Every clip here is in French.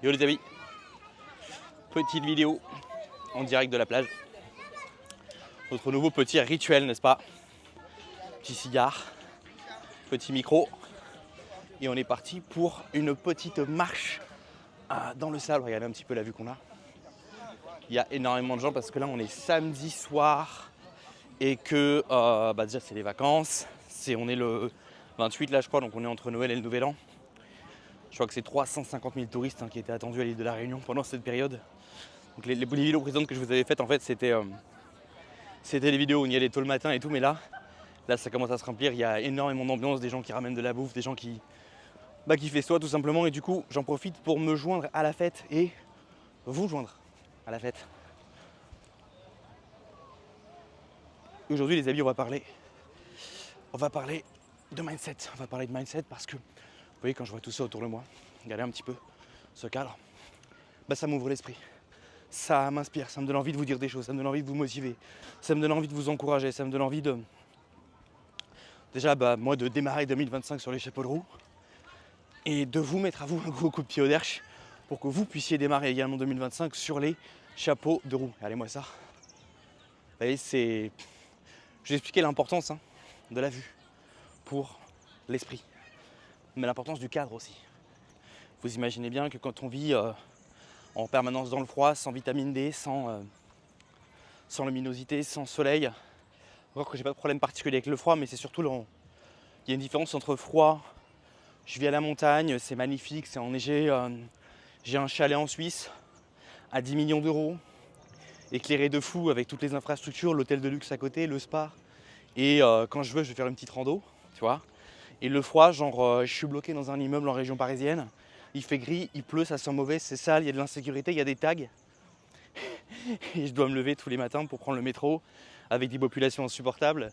Yo les amis, petite vidéo en direct de la plage. Notre nouveau petit rituel, n'est-ce pas? Petit cigare, petit micro. Et on est parti pour une petite marche dans le sable. Regardez un petit peu la vue qu'on a. Il y a énormément de gens parce que là on est samedi soir et que déjà c'est les vacances. On est le 28 là je crois, donc on est entre Noël et le Nouvel An. Je crois que c'est 350 000 touristes qui étaient attendus à l'île de la Réunion pendant cette période. Donc les vidéos précédentes que je vous avais faites en fait c'était les vidéos où on y allait tôt le matin et tout, mais là ça commence à se remplir, il y a énormément d'ambiance, des gens qui ramènent de la bouffe, des gens qui festoient tout simplement, et du coup j'en profite pour me joindre à la fête et vous joindre à la fête. Aujourd'hui les amis on va parler de mindset, parce que vous voyez quand je vois tout ça autour de moi, regardez un petit peu ce cadre, ça m'ouvre l'esprit. Ça m'inspire, ça me donne envie de vous dire des choses, ça me donne envie de vous motiver, ça me donne envie de vous encourager, ça me donne envie de... Déjà, moi, de démarrer 2025 sur les chapeaux de roue et de vous mettre à vous un gros coup de pied au derche pour que vous puissiez démarrer également 2025 sur les chapeaux de roue. Allez-moi ça. Vous voyez, je vais expliquer l'importance de la vue pour l'esprit, mais l'importance du cadre aussi. Vous imaginez bien que quand on vit en permanence dans le froid, sans vitamine D, sans luminosité, sans soleil. Encore que j'ai pas de problème particulier avec le froid, mais c'est surtout il y a une différence entre froid. Je vis à la montagne, c'est magnifique, c'est enneigé. J'ai un chalet en Suisse à 10 millions d'euros, éclairé de fou avec toutes les infrastructures, l'hôtel de luxe à côté, le spa. Et quand je veux, je vais faire une petite rando, tu vois. Et le froid, je suis bloqué dans un immeuble en région parisienne. Il fait gris, il pleut, ça sent mauvais, c'est sale, il y a de l'insécurité, il y a des tags. Et je dois me lever tous les matins pour prendre le métro avec des populations insupportables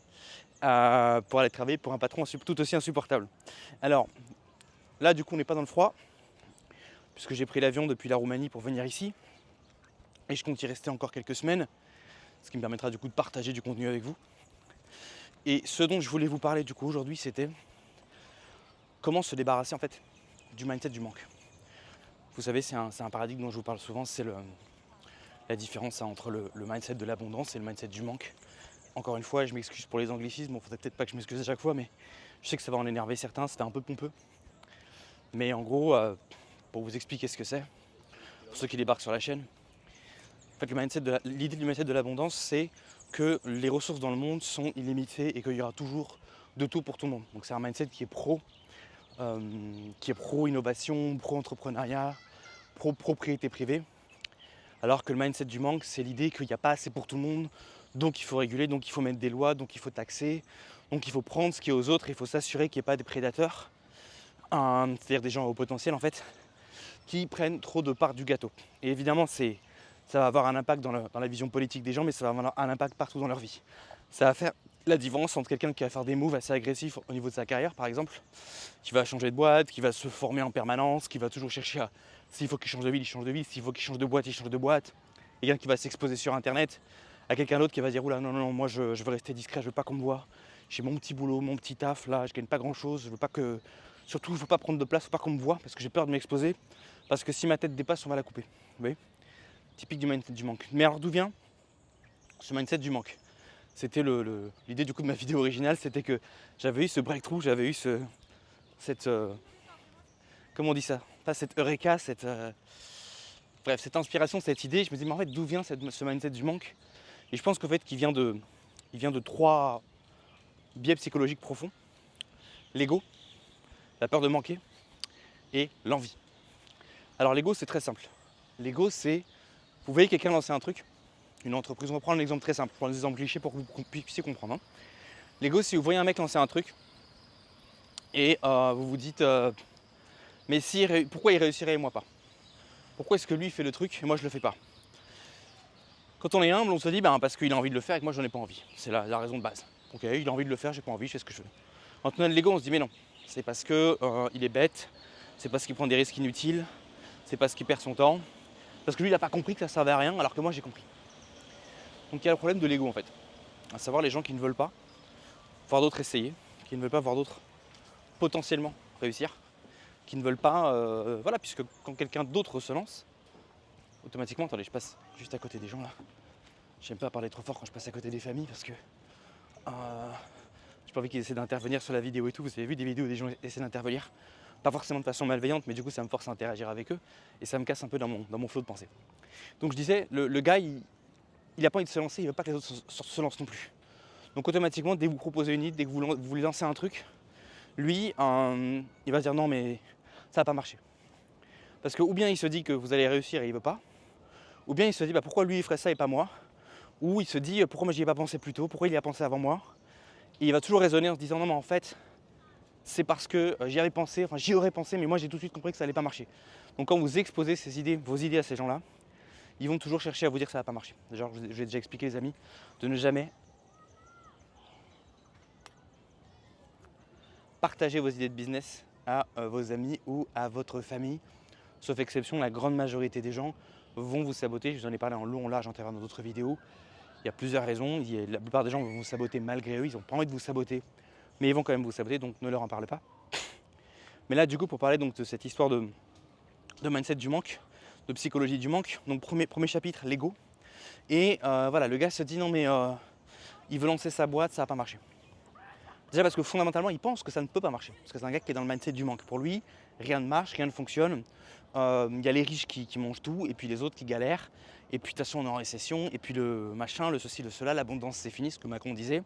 pour aller travailler pour un patron tout aussi insupportable. Alors là du coup on n'est pas dans le froid puisque j'ai pris l'avion depuis la Roumanie pour venir ici et je compte y rester encore quelques semaines, ce qui me permettra du coup de partager du contenu avec vous. Et ce dont je voulais vous parler du coup aujourd'hui, c'était comment se débarrasser en fait du mindset du manque. Vous savez, c'est un paradigme dont je vous parle souvent, c'est la différence entre le mindset de l'abondance et le mindset du manque. Encore une fois, je m'excuse pour les anglicismes, il faudrait peut-être pas que je m'excuse à chaque fois, mais je sais que ça va en énerver certains, c'était un peu pompeux. Mais en gros, pour vous expliquer ce que c'est, pour ceux qui débarquent sur la chaîne, en fait, l'idée du mindset de l'abondance, c'est que les ressources dans le monde sont illimitées et qu'il y aura toujours de tout pour tout le monde. Donc c'est un mindset qui est pro-innovation, pro-entrepreneuriat, pro-propriété privée. Alors que le mindset du manque, c'est l'idée qu'il n'y a pas assez pour tout le monde, donc il faut réguler, donc il faut mettre des lois, donc il faut taxer, donc il faut prendre ce qui est aux autres, il faut s'assurer qu'il n'y ait pas des prédateurs, c'est-à-dire des gens au potentiel en fait, qui prennent trop de part du gâteau. Et évidemment, ça va avoir un impact dans la vision politique des gens, mais ça va avoir un impact partout dans leur vie. Ça va faire la différence entre quelqu'un qui va faire des moves assez agressifs au niveau de sa carrière, par exemple, qui va changer de boîte, qui va se former en permanence, qui va toujours chercher à... S'il faut qu'il change de ville, il change de ville. S'il faut qu'il change de boîte, il change de boîte. Quelqu'un qui va s'exposer sur Internet à quelqu'un d'autre qui va dire « Oula, non, moi je veux rester discret, je veux pas qu'on me voit. J'ai mon petit boulot, mon petit taf, là, je gagne pas grand-chose. Je veux pas que... Surtout, il ne faut pas prendre de place, il ne faut pas qu'on me voit parce que j'ai peur de m'exposer. Parce que si ma tête dépasse, on va la couper. » Vous voyez ? Typique du mindset du manque. Mais alors d'où vient ce mindset du manque ? C'était l'idée du coup de ma vidéo originale, c'était que j'avais eu ce breakthrough, j'avais eu cette comment on dit ça ? Pas cette eureka, cette inspiration, cette idée. Je me disais, mais en fait, d'où vient ce mindset du manque ? Et je pense qu'en fait, il vient de trois biais psychologiques profonds. L'ego, la peur de manquer et l'envie. Alors l'ego, c'est très simple. L'ego, c'est, vous voyez quelqu'un lancer un truc, une entreprise, on va prendre un exemple très simple, je prends des exemples clichés pour que vous puissiez comprendre. L'ego, c'est vous voyez un mec lancer un truc et vous vous dites, mais pourquoi il réussirait et moi pas ? Pourquoi est-ce que lui fait le truc et moi je le fais pas ? Quand on est humble, on se dit parce qu'il a envie de le faire et que moi j'en ai pas envie. C'est la raison de base. Ok, il a envie de le faire, j'ai pas envie, je fais ce que je veux. Quand on a de l'ego, on se dit mais non, c'est parce que il est bête, c'est parce qu'il prend des risques inutiles, c'est parce qu'il perd son temps, parce que lui il a pas compris que ça servait à rien alors que moi j'ai compris. Donc il y a le problème de l'ego en fait, à savoir les gens qui ne veulent pas voir d'autres essayer, qui ne veulent pas voir d'autres potentiellement réussir, qui ne veulent pas, voilà, puisque quand quelqu'un d'autre se lance, automatiquement, attendez, je passe juste à côté des gens là. J'aime pas parler trop fort quand je passe à côté des familles parce que j'ai pas envie qu'ils essaient d'intervenir sur la vidéo et tout. Vous avez vu des vidéos où des gens essaient d'intervenir, pas forcément de façon malveillante, mais du coup ça me force à interagir avec eux et ça me casse un peu dans mon flot de pensée. Donc je disais, le gars il a pas envie de se lancer, il veut pas que les autres se lancent non plus. Donc automatiquement, dès que vous proposez une idée, dès que vous lui lancez un truc, lui, il va se dire non mais ça va pas marcher. Parce que ou bien il se dit que vous allez réussir et il veut pas, ou bien il se dit bah, pourquoi lui il ferait ça et pas moi, ou il se dit pourquoi moi j'y ai pas pensé plus tôt, pourquoi il y a pensé avant moi. Et il va toujours raisonner en se disant non mais en fait c'est parce que j'y avais pensé, enfin j'y aurais pensé, mais moi j'ai tout de suite compris que ça allait pas marcher. Donc quand vous exposez vos idées à ces gens-là, ils vont toujours chercher à vous dire que ça va pas marcher. Genre je vous ai déjà expliqué les amis, de ne jamais partager vos idées de business à vos amis ou à votre famille. Sauf exception, la grande majorité des gens vont vous saboter. Je vous en ai parlé en long, en large, en travers dans d'autres vidéos. Il y a plusieurs raisons. La plupart des gens vont vous saboter malgré eux. Ils n'ont pas envie de vous saboter, mais ils vont quand même vous saboter, donc ne leur en parlez pas. Mais là, du coup, pour parler donc, de cette histoire de mindset du manque, de psychologie du manque, donc premier chapitre, l'ego. Et voilà, le gars se dit non mais il veut lancer sa boîte, ça va pas marcher. Déjà parce que fondamentalement, il pense que ça ne peut pas marcher. Parce que c'est un gars qui est dans le mindset du manque. Pour lui, rien ne marche, rien ne fonctionne. Il y a les riches qui mangent tout, et puis les autres qui galèrent. Et puis de toute façon, on est en récession, et puis le machin, le ceci, le cela, l'abondance, c'est fini, ce que Macron disait.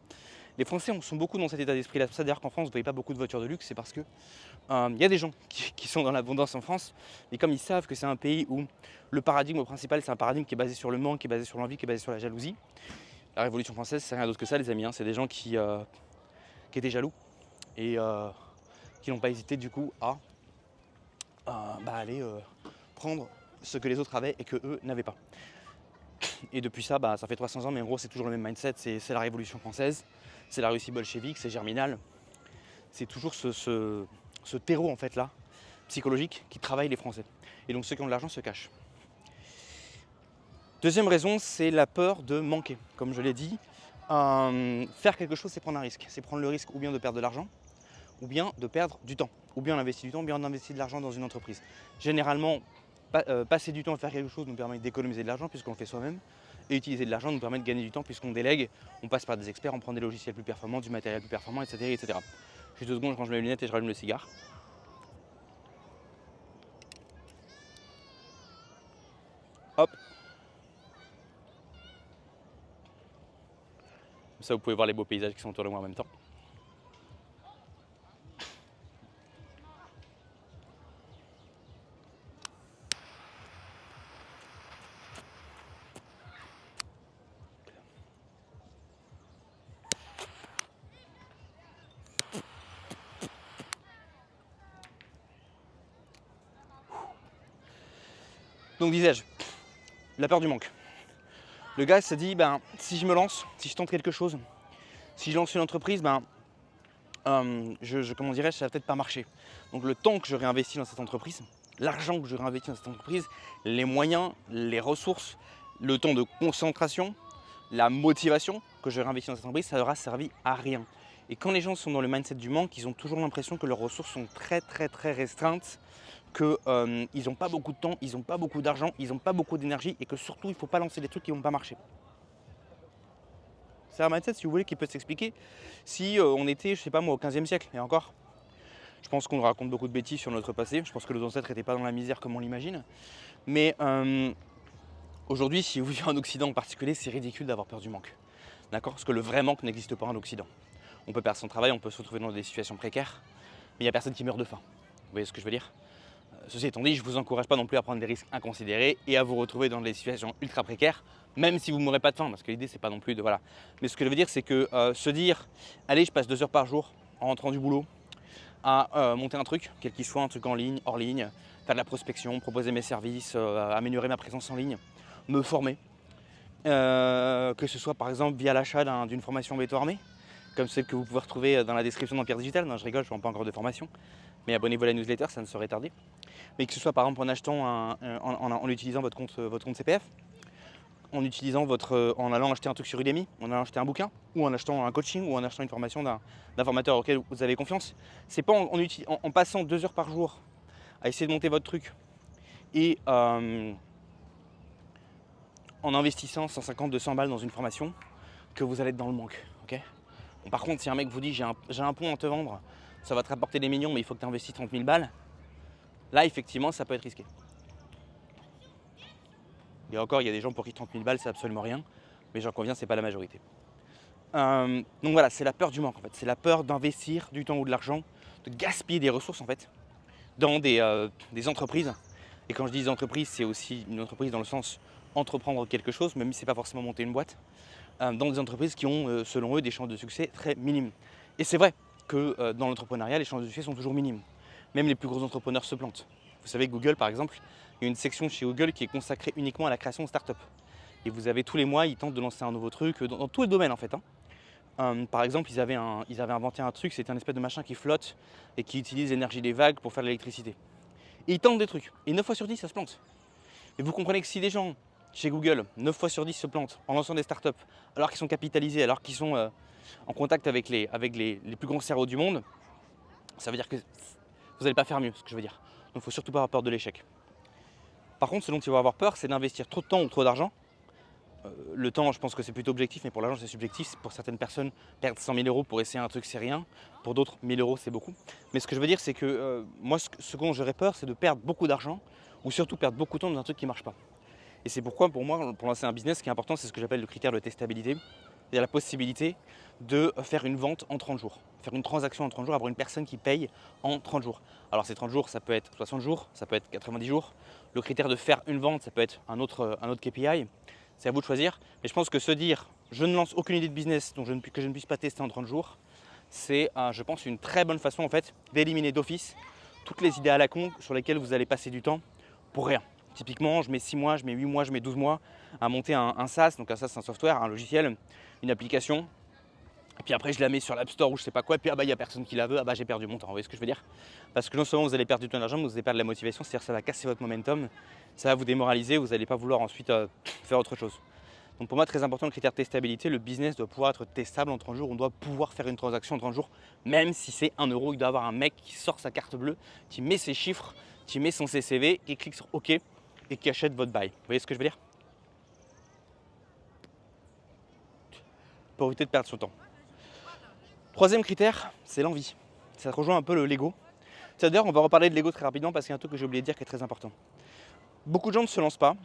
Les Français sont beaucoup dans cet état d'esprit-là. C'est pour ça d'ailleurs qu'en France, vous ne voyez pas beaucoup de voitures de luxe, c'est parce que y a des gens qui sont dans l'abondance en France, mais comme ils savent que c'est un pays où le paradigme principal, c'est un paradigme qui est basé sur le manque, qui est basé sur l'envie, qui est basé sur la jalousie. La Révolution française, c'est rien d'autre que ça, les amis. C'est des gens qui étaient jaloux et qui n'ont pas hésité du coup à aller prendre ce que les autres avaient et que eux n'avaient pas. Et depuis ça, ça fait 300 ans, mais en gros c'est toujours le même mindset, c'est la Révolution française, c'est la Russie bolchevique, c'est Germinal. C'est toujours ce terreau en fait là, psychologique, qui travaille les Français. Et donc ceux qui ont de l'argent se cachent. Deuxième raison, c'est la peur de manquer. Comme je l'ai dit, faire quelque chose, c'est prendre un risque. C'est prendre le risque ou bien de perdre de l'argent, ou bien de perdre du temps. Ou bien on investit du temps, ou bien on investit de l'argent dans une entreprise. Généralement, passer du temps à faire quelque chose nous permet d'économiser de l'argent puisqu'on le fait soi-même. Et utiliser de l'argent nous permet de gagner du temps puisqu'on délègue, on passe par des experts, on prend des logiciels plus performants, du matériel plus performant, etc. etc. Juste 2 secondes, je range mes lunettes et je rallume le cigare. Hop. Comme ça, vous pouvez voir les beaux paysages qui sont autour de moi en même temps. Donc disais-je, la peur du manque. Le gars se dit, si je me lance, si je tente quelque chose, si je lance une entreprise, comment dirais-je, ça va peut-être pas marcher. Donc le temps que j'aurais investi dans cette entreprise, l'argent que j'aurais investi dans cette entreprise, les moyens, les ressources, le temps de concentration, la motivation que j'aurais investi dans cette entreprise, ça n'aura servi à rien. Et quand les gens sont dans le mindset du manque, ils ont toujours l'impression que leurs ressources sont très très très restreintes, qu'ils n'ont pas beaucoup de temps, ils n'ont pas beaucoup d'argent, ils n'ont pas beaucoup d'énergie et que surtout il ne faut pas lancer des trucs qui ne vont pas marcher. C'est un mindset, si vous voulez, qui peut s'expliquer si on était, je sais pas moi, au 15e siècle, et encore. Je pense qu'on raconte beaucoup de bêtises sur notre passé, je pense que nos ancêtres n'étaient pas dans la misère comme on l'imagine. Mais aujourd'hui, si vous vivez en Occident en particulier, c'est ridicule d'avoir peur du manque. D'accord ? Parce que le vrai manque n'existe pas en Occident. On peut perdre son travail, on peut se retrouver dans des situations précaires, mais il n'y a personne qui meurt de faim. Vous voyez ce que je veux dire ? Ceci étant dit, je ne vous encourage pas non plus à prendre des risques inconsidérés et à vous retrouver dans des situations ultra précaires, même si vous ne mourrez pas de faim, parce que l'idée c'est pas non plus de voilà. Mais ce que je veux dire, c'est que se dire, allez, je passe 2 heures par jour en rentrant du boulot à monter un truc, quel qu'il soit, un truc en ligne, hors ligne, faire de la prospection, proposer mes services, améliorer ma présence en ligne, me former, que ce soit par exemple via l'achat d'une formation béto-armée, comme celle que vous pouvez retrouver dans la description d'Empire Digital. Non, je rigole, je ne vends pas encore de formation, mais abonnez-vous à la newsletter, ça ne saurait tarder. Mais que ce soit par exemple en achetant, en utilisant votre compte CPF, en allant acheter un truc sur Udemy, en allant acheter un bouquin, ou en achetant un coaching, ou en achetant une formation d'un formateur auquel vous avez confiance. C'est pas en passant 2 heures par jour à essayer de monter votre truc et en investissant 150-200 balles dans une formation que vous allez être dans le manque. Okay, bon, par contre, si un mec vous dit j'ai un pont à te vendre, ça va te rapporter des millions mais il faut que tu investisses 30 000 balles, là effectivement ça peut être risqué. Et encore, il y a des gens pour qui 30 000 balles c'est absolument rien, mais j'en conviens, c'est pas la majorité. Donc voilà, c'est la peur du manque en fait, c'est la peur d'investir du temps ou de l'argent, de gaspiller des ressources en fait, dans des entreprises. Et quand je dis entreprises, c'est aussi une entreprise dans le sens entreprendre quelque chose, même si c'est pas forcément monter une boîte, dans des entreprises qui ont selon eux des chances de succès très minimes. Et c'est vrai que dans l'entrepreneuriat, les chances de succès sont toujours minimes. Même les plus gros entrepreneurs se plantent. Vous savez, Google par exemple, il y a une section chez Google qui est consacrée uniquement à la création de start-up. Et vous avez tous les mois, ils tentent de lancer un nouveau truc dans tous les domaines en fait. Par exemple, ils avaient inventé un truc, c'était un espèce de machin qui flotte et qui utilise l'énergie des vagues pour faire de l'électricité. Et ils tentent des trucs. Et 9 fois sur 10, ça se plante. Et vous comprenez que si des gens chez Google, 9 fois sur 10 se plantent en lançant des startups, alors qu'ils sont capitalisés, alors qu'ils sont en contact avec les plus grands cerveaux du monde, ça veut dire que vous n'allez pas faire mieux, ce que je veux dire. Donc il ne faut surtout pas avoir peur de l'échec. Par contre, ce dont il faut avoir peur, c'est d'investir trop de temps ou trop d'argent. Le temps, je pense que c'est plutôt objectif, mais pour l'argent, c'est subjectif. Pour certaines personnes, perdre 100 000 € pour essayer un truc, c'est rien. Pour d'autres, 1 000 €, c'est beaucoup. Mais ce que je veux dire, c'est que moi, ce dont j'aurais peur, c'est de perdre beaucoup d'argent ou surtout perdre beaucoup de temps dans un truc qui ne marche pas. Et c'est pourquoi, pour moi, pour lancer un business, ce qui est important, c'est ce que j'appelle le critère de testabilité. C'est-à-dire la possibilité de faire une vente en 30 jours, faire une transaction en 30 jours, avoir une personne qui paye en 30 jours. Alors ces 30 jours, ça peut être 60 jours, ça peut être 90 jours. Le critère de faire une vente, ça peut être un autre KPI. C'est à vous de choisir. Mais je pense que se dire je ne lance aucune idée de business que je ne puisse pas tester en 30 jours, c'est, je pense, une très bonne façon en fait d'éliminer d'office toutes les idées à la con sur lesquelles vous allez passer du temps pour rien. Typiquement, je mets 6 mois, je mets 8 mois, je mets 12 mois à monter un SaaS. Donc un SaaS, c'est un software, un logiciel, une application. Et puis après, je la mets sur l'App Store ou je sais pas quoi. Et puis, il n'y a personne qui la veut. J'ai perdu mon temps. Vous voyez ce que je veux dire? Parce que non seulement vous allez perdre du temps et de l'argent, mais vous allez perdre la motivation. C'est-à-dire que ça va casser votre momentum. Ça va vous démoraliser. Vous n'allez pas vouloir ensuite faire autre chose. Donc pour moi, très important le critère de testabilité. Le business doit pouvoir être testable en 30 jours. On doit pouvoir faire une transaction en 30 jours, même si c'est 1 €. Il doit y avoir un mec qui sort sa carte bleue, qui met ses chiffres, qui met son CCV, et clique sur OK et qui achète votre buy. Vous voyez ce que je veux dire? Pour éviter de perdre son temps. Troisième critère, c'est l'envie. Ça rejoint un peu le Lego. C'est-à-dire, on va reparler de Lego très rapidement parce qu'il y a un truc que j'ai oublié de dire qui est très important. Beaucoup de gens ne se lancent pas,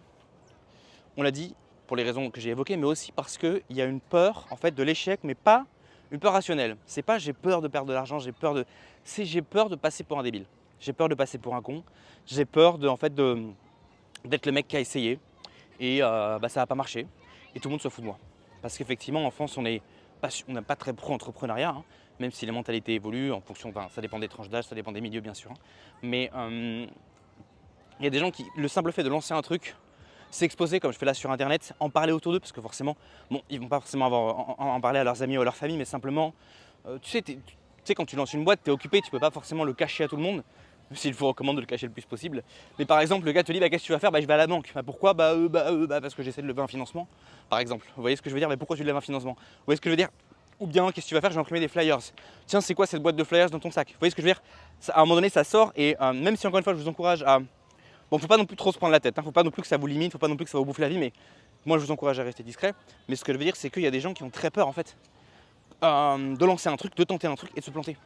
on l'a dit, pour les raisons que j'ai évoquées, mais aussi parce qu'il y a une peur en fait de l'échec, mais pas une peur rationnelle. C'est pas j'ai peur de perdre de l'argent, j'ai peur de passer pour un débile. J'ai peur de passer pour un con. J'ai peur d'être le mec qui a essayé et ça va pas marcher et tout le monde se fout de moi. Parce qu'effectivement en France on n'a pas très pro-entrepreneuriat, hein, même si les mentalités évoluent en fonction, ça dépend des tranches d'âge, ça dépend des milieux bien sûr. Hein. Mais il y a des gens qui, le simple fait de lancer un truc, s'exposer comme je fais là sur internet, en parler autour d'eux, parce que forcément, ils vont pas forcément en parler à leurs amis ou à leur famille, mais simplement, tu sais quand tu lances une boîte, tu es occupé, tu peux pas forcément le cacher à tout le monde, s'il vous recommande de le cacher le plus possible. Mais par exemple, le gars te dit qu'est-ce que tu vas faire? Je vais à la banque. Pourquoi? Parce que j'essaie de lever un financement, par exemple. Vous voyez ce que je veux dire? Mais pourquoi tu lèves un financement? Vous voyez ce que je veux dire? Ou bien, qu'est-ce que tu vas faire? Je vais imprimer des flyers. Tiens, c'est quoi cette boîte de flyers dans ton sac? Vous voyez ce que je veux dire? À un moment donné, ça sort et même si encore une fois, je vous encourage à... Bon, faut pas non plus trop se prendre la tête, hein. Faut pas non plus que ça vous limite, faut pas non plus que ça vous bouffe la vie, mais moi je vous encourage à rester discret. Mais ce que je veux dire, c'est qu'il y a des gens qui ont très peur en fait de lancer un truc, de tenter un truc et de se planter.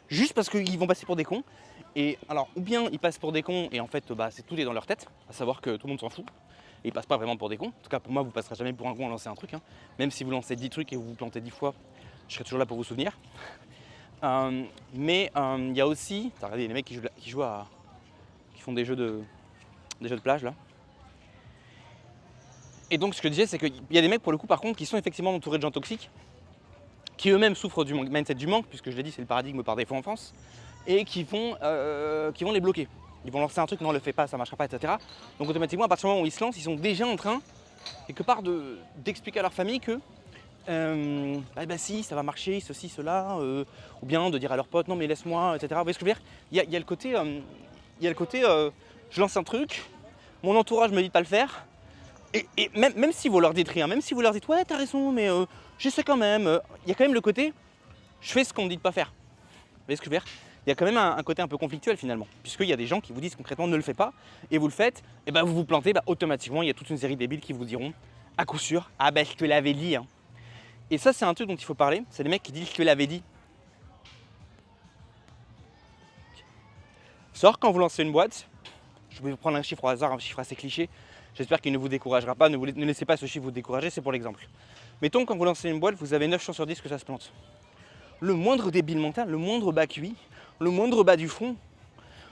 Juste parce qu'ils vont passer pour des cons. Et alors, ou bien ils passent pour des cons et en fait, tout est dans leur tête, à savoir que tout le monde s'en fout. Et ils passent pas vraiment pour des cons. En tout cas, pour moi, vous passerez jamais pour un con à lancer un truc. Hein. Même si vous lancez 10 trucs et vous vous plantez 10 fois, je serai toujours là pour vous souvenir. Mais il y a aussi, regardez, les mecs qui font des jeux de plage là. Et donc ce que je disais, c'est qu'il y a des mecs pour le coup par contre qui sont effectivement entourés de gens toxiques, qui eux-mêmes souffrent du mindset du manque, puisque je l'ai dit c'est le paradigme par défaut en France, et qui vont les bloquer. Ils vont lancer un truc, non, le fais pas, ça marchera pas, etc. Donc automatiquement, à partir du moment où ils se lancent, ils sont déjà en train, quelque part, d'expliquer à leur famille que si, ça va marcher, ceci, cela, ou bien de dire à leurs potes, non mais laisse-moi, etc. Vous voyez ce que je veux dire? Il y a le côté, je lance un truc, mon entourage me dit de pas le faire, et même si vous leur dites rien, même si vous leur dites ouais t'as raison mais j'essaie quand même, il y a quand même le côté je fais ce qu'on me dit de pas faire. Vous voyez ce que je veux dire? il y a quand même un côté un peu conflictuel finalement, puisqu'il y a des gens qui vous disent concrètement ne le faites pas, et vous le faites, et ben vous vous plantez, bah, automatiquement il y a toute une série de débiles qui vous diront à coup sûr, ah ben je te l'avais dit. Hein. Et ça c'est un truc dont il faut parler, c'est des mecs qui disent je te l'avais dit. Sauf quand vous lancez une boîte, je vais vous prendre un chiffre au hasard, un chiffre assez cliché, j'espère qu'il ne vous découragera pas, ne laissez pas ce chiffre vous décourager, c'est pour l'exemple. Mettons quand vous lancez une boîte, vous avez 9 chances sur 10 que ça se plante. Le moindre débile mental, le moindre bas QI, le moindre bas du front,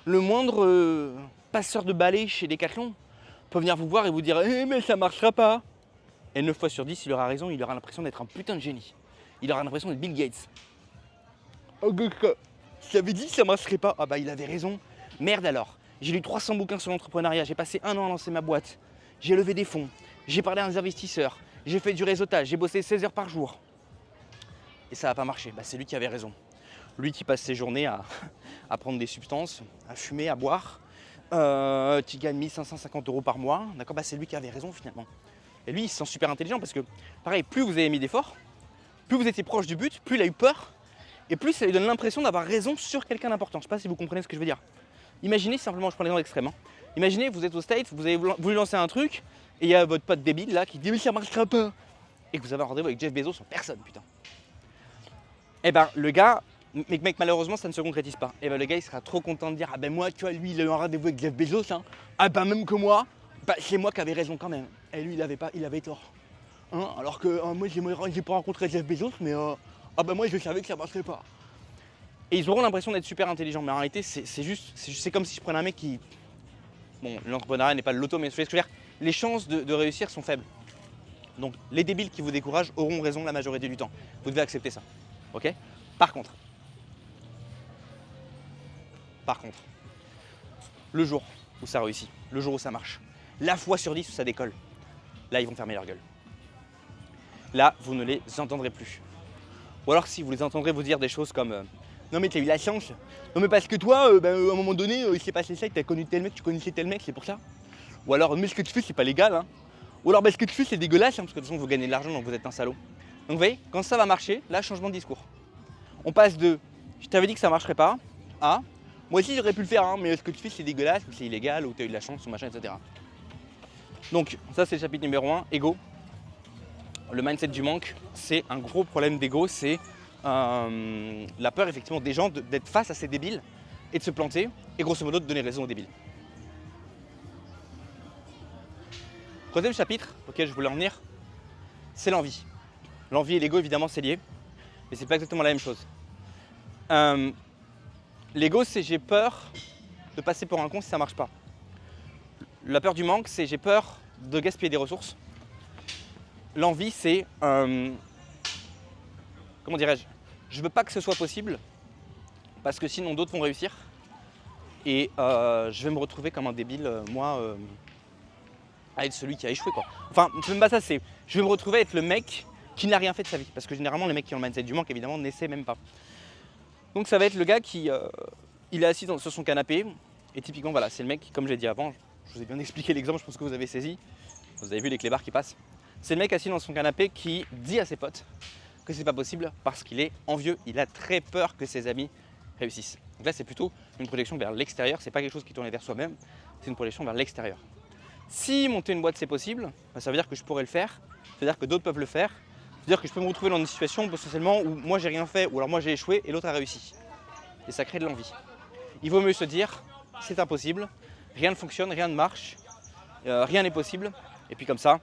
le moindre passeur de balai chez Decathlon peut venir vous voir et vous dire eh, mais ça marchera pas. Et 9 fois sur 10, il aura raison, il aura l'impression d'être un putain de génie. Il aura l'impression d'être Bill Gates. Oh, j'avais dit que ça marcherait pas. Ah bah il avait raison. Merde alors. J'ai lu 300 bouquins sur l'entrepreneuriat, j'ai passé 1 an à lancer ma boîte. J'ai levé des fonds, j'ai parlé à des investisseurs, j'ai fait du réseautage, j'ai bossé 16 heures par jour. Et ça n'a pas marché. Bah, c'est lui qui avait raison. Lui qui passe ses journées à prendre des substances, à fumer, à boire, qui gagne 1550 € par mois, d'accord, bah, c'est lui qui avait raison finalement. Et lui, il se sent super intelligent parce que, pareil, plus vous avez mis d'efforts, plus vous étiez proche du but, plus il a eu peur, et plus ça lui donne l'impression d'avoir raison sur quelqu'un d'important. Je ne sais pas si vous comprenez ce que je veux dire. Imaginez simplement, je prends l'exemple extrême, hein. Imaginez, vous êtes au States, vous avez voulu lancer un truc, et il y a votre pote débile là qui dit mais ça marchera pas. Et que vous avez un rendez-vous avec Jeff Bezos en personne, putain. Et ben le gars, mec malheureusement ça ne se concrétise pas. Et ben le gars il sera trop content de dire ah ben moi tu vois lui il a eu un rendez-vous avec Jeff Bezos, hein. Ah ben même que moi, bah, c'est moi qui avais raison quand même. Et lui il avait tort. Hein, alors que moi j'ai pas rencontré Jeff Bezos mais ah ben moi je savais que ça marcherait pas. Et ils auront l'impression d'être super intelligents, mais en réalité c'est comme si je prenais un mec qui... Bon, l'entrepreneuriat n'est pas le loto, mais ce que je veux dire, les chances de réussir sont faibles. Donc les débiles qui vous découragent auront raison la majorité du temps. Vous devez accepter ça. Ok ? Par contre, le jour où ça réussit, le jour où ça marche, la fois sur 10 où ça décolle, là ils vont fermer leur gueule. Là, vous ne les entendrez plus. Ou alors si vous les entendrez vous dire des choses comme non mais t'as eu la chance, non mais parce que toi, à un moment donné, il s'est passé ça, t'as connu tel mec, tu connaissais tel mec, c'est pour ça. Ou alors mais ce que tu fais c'est pas légal, hein. Ou alors bah, ce que tu fais c'est dégueulasse, hein, parce que de toute façon vous gagnez de l'argent donc vous êtes un salaud. Donc vous voyez, quand ça va marcher, là changement de discours. On passe de je t'avais dit que ça marcherait pas à moi aussi j'aurais pu le faire, hein, mais ce que tu fais c'est dégueulasse, ou c'est illégal, ou t'as eu de la chance, ou machin, etc. Donc ça c'est le chapitre numéro 1, ego. Le mindset du manque, c'est un gros problème d'ego, c'est la peur effectivement des gens d'être face à ces débiles et de se planter et grosso modo de donner raison aux débiles. Troisième chapitre auquel je voulais en venir, c'est l'envie. L'envie et l'ego évidemment c'est lié, mais c'est pas exactement la même chose. L'ego c'est j'ai peur de passer pour un con si ça marche pas. La peur du manque c'est j'ai peur de gaspiller des ressources. L'envie c'est comment dirais-je, je veux pas que ce soit possible parce que sinon d'autres vont réussir et je vais me retrouver comme un débile, moi, à être celui qui a échoué quoi. Enfin, c'est même pas ça, c'est je vais me retrouver à être le mec qui n'a rien fait de sa vie parce que généralement les mecs qui ont le mindset du manque évidemment n'essaient même pas. Donc ça va être le gars qui il est assis sur son canapé et typiquement voilà, c'est le mec, comme j'ai dit avant, je vous ai bien expliqué l'exemple, je pense que vous avez saisi, vous avez vu les clébards qui passent. C'est le mec assis dans son canapé qui dit à ses potes que c'est pas possible parce qu'il est envieux, il a très peur que ses amis réussissent. Donc là c'est plutôt une projection vers l'extérieur, c'est pas quelque chose qui tourne vers soi-même, c'est une projection vers l'extérieur. Si monter une boîte c'est possible, bah, ça veut dire que je pourrais le faire, ça veut dire que d'autres peuvent le faire, ça veut dire que je peux me retrouver dans une situation potentiellement où moi j'ai rien fait ou alors moi j'ai échoué et l'autre a réussi. Et ça crée de l'envie. Il vaut mieux se dire c'est impossible, rien ne fonctionne, rien ne marche, rien n'est possible, et puis comme ça,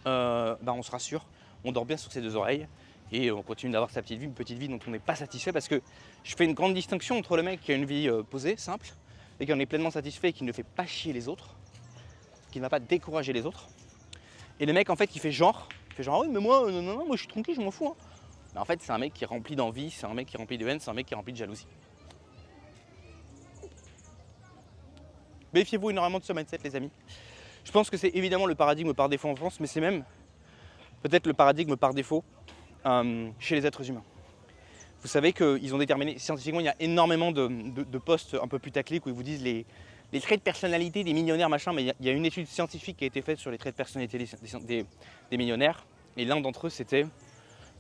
bah, on se rassure, on dort bien sur ses deux oreilles et on continue d'avoir sa petite vie, une petite vie dont on n'est pas satisfait parce que je fais une grande distinction entre le mec qui a une vie posée, simple, et qui en est pleinement satisfait et qui ne fait pas chier les autres, qui ne va pas décourager les autres, et le mec en fait qui fait genre ah oui mais moi, non, moi je suis tranquille, je m'en fous. Hein. Mais en fait c'est un mec qui est rempli d'envie, c'est un mec qui est rempli de haine, c'est un mec qui est rempli de jalousie. Méfiez-vous énormément de ce mindset les amis. Je pense que c'est évidemment le paradigme par défaut en France, mais c'est même peut-être le paradigme par défaut chez les êtres humains. Vous savez qu'ils ont déterminé, scientifiquement, il y a énormément de posts un peu putaclic où ils vous disent les traits de personnalité des millionnaires, machin, mais il y a une étude scientifique qui a été faite sur les traits de personnalité des millionnaires, et l'un d'entre eux, c'était,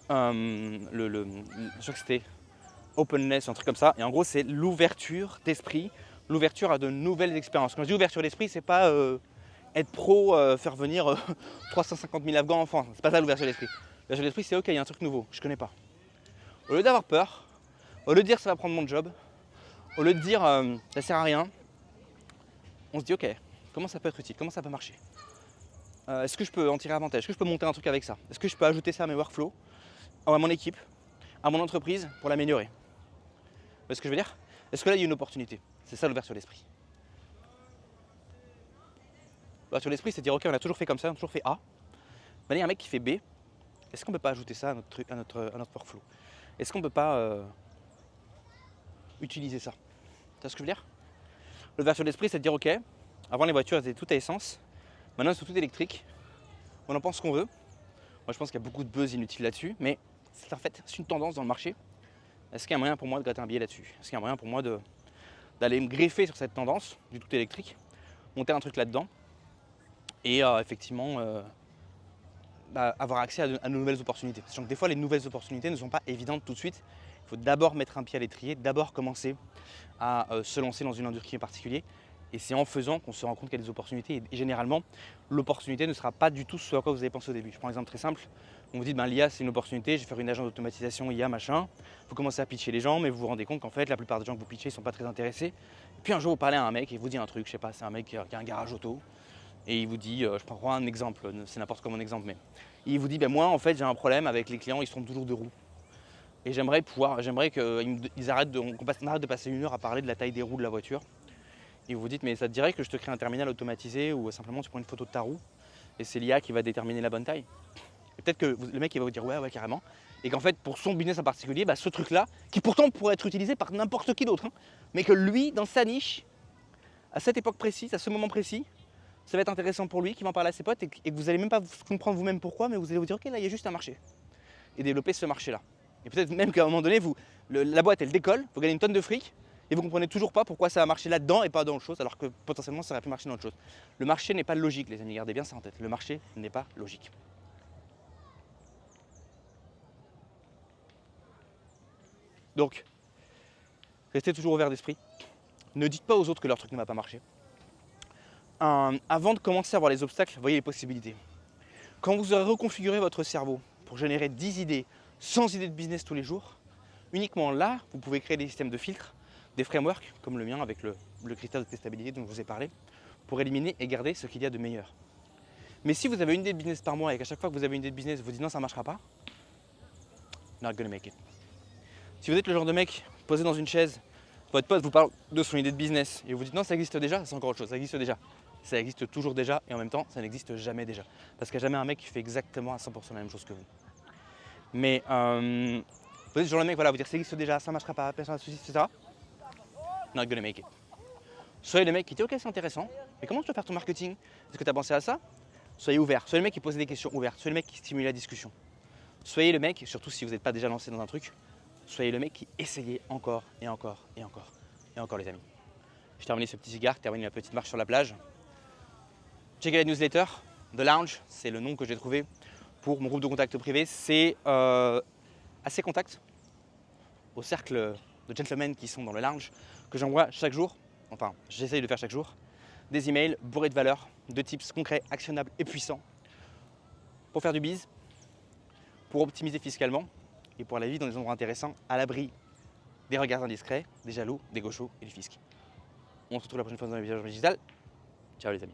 je crois que c'était openness, un truc comme ça. Et en gros, c'est l'ouverture d'esprit, l'ouverture à de nouvelles expériences. Quand je dis ouverture d'esprit, c'est pas être pro, faire venir 350 000 Afghans en France. C'est pas ça l'ouverture d'esprit. L'ouverture d'esprit, c'est ok, il y a un truc nouveau, je connais pas. Au lieu d'avoir peur, au lieu de dire ça va prendre mon job, au lieu de dire ça sert à rien, on se dit ok, comment ça peut être utile, comment ça peut marcher. Est-ce que je peux en tirer avantage, est-ce que je peux monter un truc avec ça, est-ce que je peux ajouter ça à mes workflows, à mon équipe, à mon entreprise pour l'améliorer. Vous voyez ce que je veux dire? Est-ce que là il y a une opportunité? C'est ça l'ouverture d'esprit. L'ouverture d'esprit, c'est dire ok, on a toujours fait comme ça, on a toujours fait A. Maintenant il y a un mec qui fait B. Est-ce qu'on peut pas ajouter ça à notre workflow? Est-ce qu'on peut pas utiliser ça? Tu vois ce que je veux dire? L'ouverture d'esprit, c'est de dire ok, avant les voitures étaient toutes à essence, maintenant elles sont toutes électriques. On en pense ce qu'on veut. Moi je pense qu'il y a beaucoup de buzz inutile là-dessus, mais c'est en fait c'est une tendance dans le marché. Est-ce qu'il y a un moyen pour moi de gratter un billet là-dessus? Est-ce qu'il y a un moyen pour moi d'aller me greffer sur cette tendance du tout électrique, monter un truc là-dedans et effectivement avoir accès à de nouvelles opportunités. Sachant que des fois les nouvelles opportunités ne sont pas évidentes tout de suite. Il faut d'abord mettre un pied à l'étrier, d'abord commencer à se lancer dans une industrie en particulier. Et c'est en faisant qu'on se rend compte qu'il y a des opportunités. Et généralement, l'opportunité ne sera pas du tout ce à quoi vous avez pensé au début. Je prends un exemple très simple. On vous dit, l'IA c'est une opportunité, je vais faire une agence d'automatisation IA, machin. Vous commencez à pitcher les gens, mais vous vous rendez compte qu'en fait, la plupart des gens que vous pitchez ne sont pas très intéressés. Et puis un jour, vous parlez à un mec et il vous dit un truc, je sais pas, c'est un mec qui a un garage auto. Et il vous dit, je prends un exemple, c'est n'importe quoi mon exemple, mais il vous dit, moi en fait j'ai un problème avec les clients, ils se trompent toujours de roue. Et j'aimerais qu'ils arrêtent qu'on arrête de passer une heure à parler de la taille des roues de la voiture. Et vous vous dites, mais ça te dirait que je te crée un terminal automatisé ou simplement tu prends une photo de ta roue et c'est l'IA qui va déterminer la bonne taille. Et peut-être que le mec il va vous dire ouais carrément. Et qu'en fait pour son business en particulier, ce truc-là, qui pourtant pourrait être utilisé par n'importe qui d'autre, mais que lui, dans sa niche, à cette époque précise, à ce moment précis, ça va être intéressant pour lui, qui va en parler à ses potes et que vous n'allez même pas comprendre vous-même pourquoi, mais vous allez vous dire ok là il y a juste un marché. Et développer ce marché-là. Et peut-être même qu'à un moment donné, la boîte elle décolle, vous gagnez une tonne de fric, et vous ne comprenez toujours pas pourquoi ça a marché là-dedans et pas dans autre chose, alors que potentiellement ça aurait pu marcher dans autre chose. Le marché n'est pas logique, les amis, gardez bien ça en tête. Le marché n'est pas logique. Donc, restez toujours ouvert d'esprit. Ne dites pas aux autres que leur truc ne va pas marcher. Avant de commencer à voir les obstacles, voyez les possibilités. Quand vous aurez reconfiguré votre cerveau pour générer 10 idées, 100 idées de business tous les jours, uniquement là, vous pouvez créer des systèmes de filtres, des frameworks, comme le mien avec le critère de testabilité dont je vous ai parlé, pour éliminer et garder ce qu'il y a de meilleur. Mais si vous avez une idée de business par mois et qu'à chaque fois que vous avez une idée de business, vous dites non, ça ne marchera pas, not gonna make it. Si vous êtes le genre de mec posé dans une chaise, votre pote vous parle de son idée de business et vous dites non, ça existe déjà, c'est encore autre chose, ça existe déjà. Ça existe toujours déjà et en même temps, ça n'existe jamais déjà. Parce qu'il n'y a jamais un mec qui fait exactement à 100% la même chose que vous. Mais vous êtes le genre de mec, vous dire ça existe déjà, ça ne marchera pas, personne n'a de soucis, etc. Not gonna make it. Soyez le mec qui dit ok c'est intéressant, mais comment tu vas faire ton marketing? Est-ce que tu as pensé à ça? Soyez ouvert, soyez le mec qui pose des questions ouvertes, soyez le mec qui stimule la discussion. Soyez le mec, surtout si vous n'êtes pas déjà lancé dans un truc, soyez le mec qui essayez encore et encore et encore et encore les amis. Je termine ce petit cigare, termine la petite marche sur la plage. Checkez la newsletter, The Lounge, c'est le nom que j'ai trouvé pour mon groupe de contacts privé. C'est assez contacts au cercle de gentlemen qui sont dans le lounge que j'envoie chaque jour, enfin j'essaye de faire chaque jour, des emails bourrés de valeurs, de tips concrets, actionnables et puissants pour faire du biz, pour optimiser fiscalement et pour la vie dans des endroits intéressants, à l'abri des regards indiscrets, des jaloux, des gauchos et du fisc. On se retrouve la prochaine fois dans les vidéos digitales. Ciao les amis.